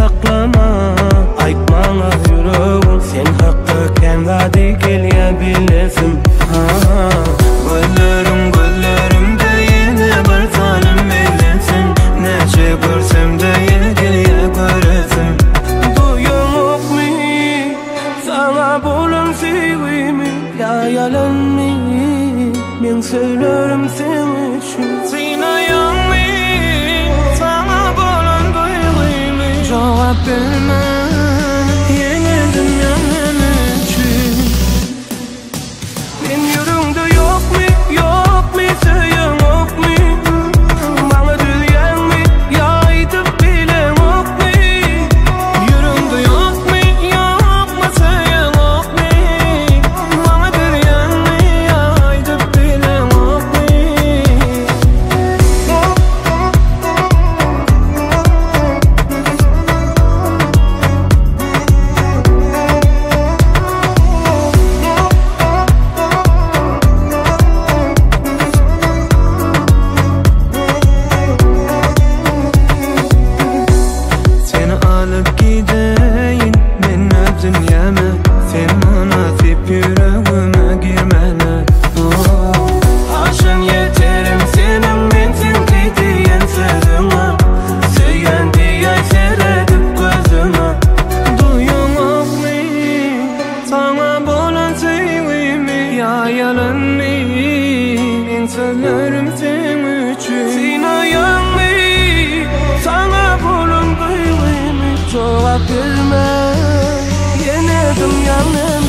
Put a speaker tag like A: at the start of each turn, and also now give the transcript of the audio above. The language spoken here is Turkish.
A: saklama, aytmana yüreğim. Sen hakkı kendi gelebilesin. Gözlerim gözlerimde yine bir tanem eylesin. Nece görsem de yine geliye göresin. Duyuyor mu sana bolan sevimi? Ya yalan mı? Ben söylerim senin için. Sinayan mı? Sana bolan duygumu cevap verme. Yeni dünyanın için. Ben yüreğimde yok mu? Yok mu? Söyleyen yok mu? Bana duyan mı? Yaydıp bilen yok mu? Yüreğimde yok mu? Yok mu? Söyleyen yok mu? Bana duyan mı? Yaydıp bilen yok mu? Seni alıp gideyim ben dünyama. Sen münasip yüreğime girmene. Aşın yeterim senin ben sen diyen sözüme. Söyleyen diye seyredip gözüme. Duyuyor mu? Sana bolan sevimi ya yalan mı? Ben söylerim senin için. Sinayan mı? Sana bolan duygumu cevap verme. Yine dünyanın